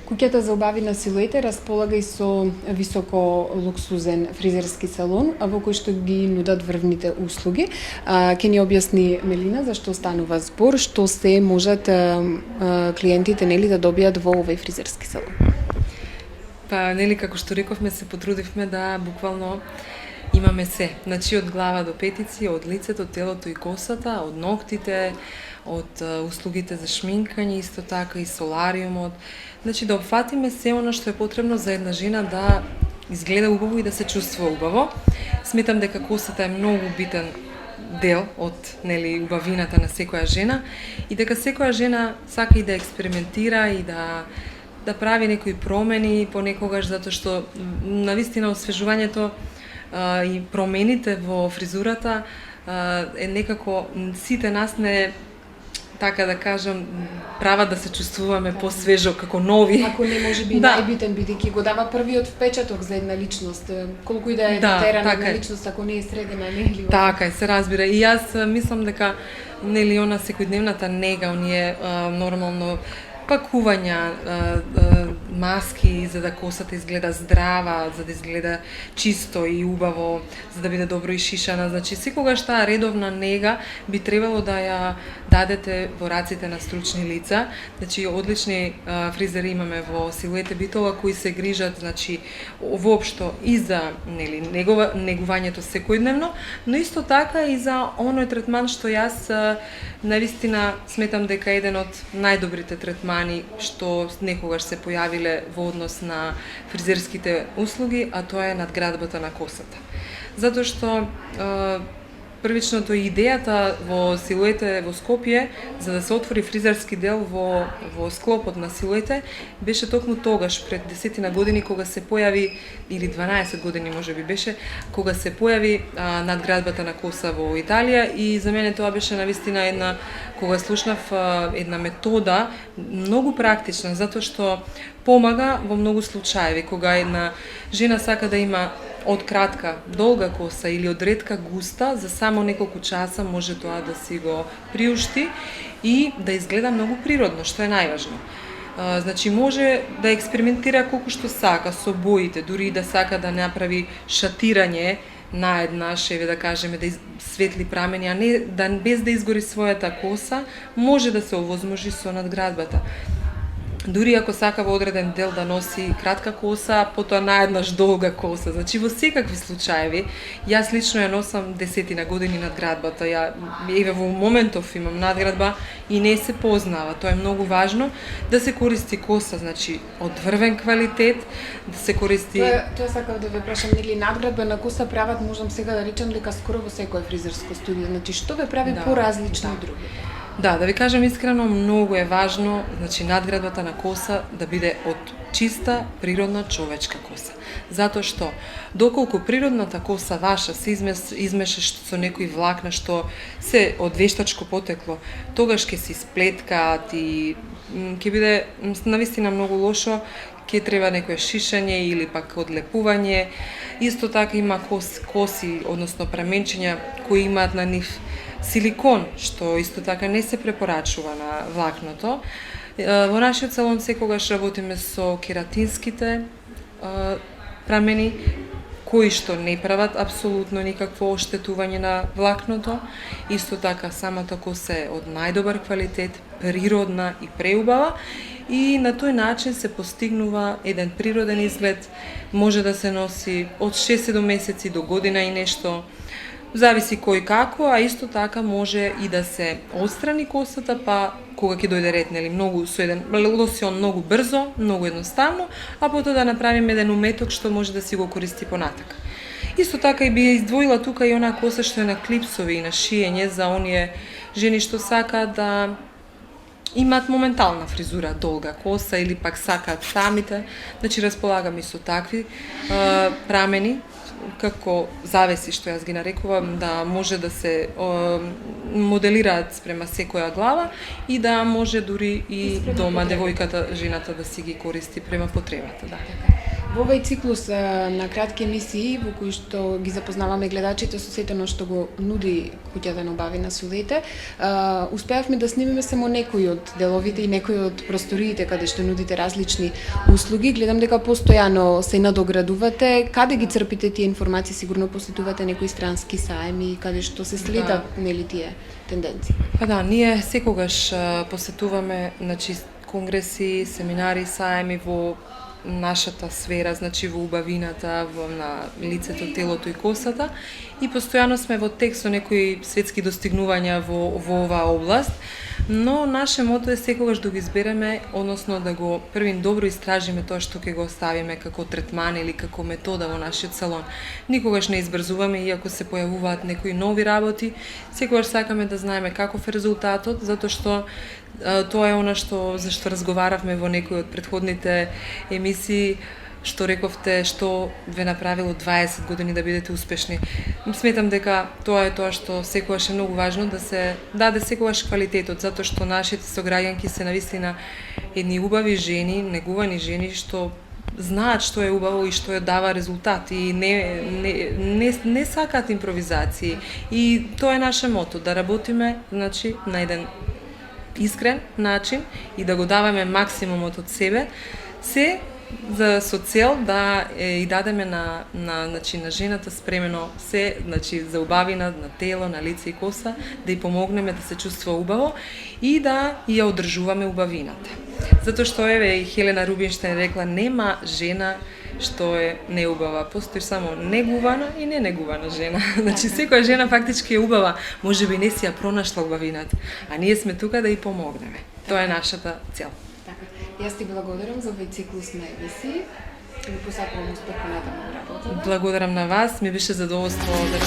Куќата за убави на силуете располага и со високо луксузен фризерски салон, во кој што ги нудат врвните услуги. Ќе ни објасни Мелина зашто станува збор, што се можат клиентите да добијат во овој фризерски салон. Па, како што рековме, се потрудивме да буквално имаме се. Значи, од глава до петици, од лицето, телото и косата, од ноктите, од услугите за шминкање, исто така и солариумот. Значи, да опфатиме се она што е потребно за една жена да изгледа убаво и да се чувствува убаво. Сметам дека косата е многу битен дел од убавината на секоја жена и дека секоја жена сака и да експериментира и да прави некои промени понекогаш, затоа што навистина освежувањето и промените во фризурата е некако сите нас не, така да кажам, прават да се чувствуваме посвежо, како нови. Ако не може би најбитен, бидејќи го дава првиот впечаток за една личност, колку и да е терана една личност, ако не е средена, нели? Така е, се разбира. И јас мислам дека она секојдневната нега, оние нормално пакувања, маски за да косата изгледа здрава, за да изгледа чисто и убаво, за да биде добро ишишана. Значи, секогаш таа редовна нега би требало да ја дадете во раците на стручни лица. Значи, одлични фризери имаме во Силуете Битола кои се грижат, значи, воопшто и за негувањето секојдневно, но исто така и за оној третман што јас навистина сметам дека е еден од најдобрите третмани што некогаш се појавиле во однос на фризерските услуги, а тоа е надградбата на косата. Затоа што првичното идејата во Силуете во Скопје за да се отвори фризерски дел во склопот на Силуете беше токму тогаш пред 10 години кога се појави, или 12 години можеби беше, кога се појави надградбата на коса во Италија и за мене тоа беше навистина една, кога слушнав една метода многу практична, затоа што помага во многу случаеви кога една жена сака да има од кратка долга коса или од ретка густа, за само неколку часа може тоа да си го приушти и да изгледа многу природно, што е најважно. Значи, може да експериментира колку што сака со боите, дури и да сака да направи шатирање наеднаш, да кажеме, да светли прамени, а не без да изгори својата коса, може да се овозможи со надградбата. Дури ако сака во одреден дел да носи кратка коса, потоа наеднаш долга коса. Значи, во секакви случаеви, јас лично ја носам 10 години надградбата. Еве во моментов имам надградба и не се познава. Тоа е многу важно да се користи коса, значи, од врвен квалитет, да се користи... Тоа сакав да ве прашам, нели надградба на коса прават, можам сега да речам дека скоро во секој фризерско студио. Значи, што ве прави поразлично од други? Да ви кажам искрено, многу е важно, значи, надградбата на коса да биде од чиста, природна човечка коса. Затоа што, доколку природната коса ваша се измеша со некои влакна што се од вештачко потекло, тогаш ќе се исплеткаат и ќе биде навистина многу лошо, ќе треба некое шишање или пак одлепување. Исто така има коси, односно праменчиња кои имаат на нив силикон, што исто така не се препорачува на влакното. Во нашиот салон секогаш работиме со кератинските прамени, кои што не прават апсолутно никакво оштетување на влакното. Исто така самата коса е од најдобар квалитет, природна и преубава и на тој начин се постигнува еден природен изглед, може да се носи од 6 месеци до година и нешто. Зависи кој како, а исто така може и да се отстрани косата, па кога ќе дојде ред, нели, многу со еден лосион многу брзо, многу едноставно, а потоа да направиме еден уметок што може да си го користи понатака. Исто така и би издвоила тука и онаа коса што е на клипсови и на шиење за оние жени што сакаат да имаат моментална фризура, долга коса или пак сакаат самите, значи располагам и со такви прамени, како завеси што јас ги нарекувам, да може да се моделираат спрема секоја глава и да може дури и дома девојката, жената да си ги користи према потребата. Да. Во овој циклус на кратки емисии во кои што ги запознаваме гледачите со сето оно што го нуди куќата на убавина со лете, успеавме да снимиме само некои од деловите и некои од просториите каде што нудите различни услуги. Гледам дека постојано се надоградувате. Каде ги црпите тие информации? Сигурно посетувате некои странски саеми каде што се следат нели тие тенденции. Па да, ние секогаш посетуваме, значи, конгреси, семинари, саеми во нашата сфера, значи во убавината, на лицето, телото и косата, и постојано сме во тек со некои светски достигнувања во оваа област, но наше мото е секогаш да го избереме, односно да го првин добро истражиме тоа што ќе го оставиме како третман или како метода во нашиот салон. Никогаш не избрзуваме, иако се појавуваат некои нови работи, секогаш сакаме да знаеме каков е резултатот, затоа што тоа е она за што разговаравме во некои од претходните емисии, што рековте што ве направило 20 години да бидете успешни. Сметам дека тоа е тоа што секогаш е многу важно, да се даде секогаш квалитетот, затоа што нашите сограѓанки се навистина едни убави жени, негувани жени што знаат што е убаво и што ја дава резултат и не сакаат импровизации. И тоа е наше мото, да работиме, значи, на еден искрен начин и да го даваме максимумот од себе, се со цел да и дадеме значи, на жената спремено се, значи, за убавина на тело, на лице и коса, да ја помогнеме да се чувствува убаво и да ја одржуваме убавината. Затоа што еве и Хелена Рубинштейн рекла, нема жена што е неубава, постои само негувана и ненегувана жена. Значи секоја жена фактички е убава, можеби не си ја пронашла убавината, а ние сме тука да ја помогнеме. Тоа е нашата цел. Така. Јас ти благодарам за овој циклус на емисии. Ви посакувам успех понатаму во работата. Благодарам на вас, ми беше задоволство да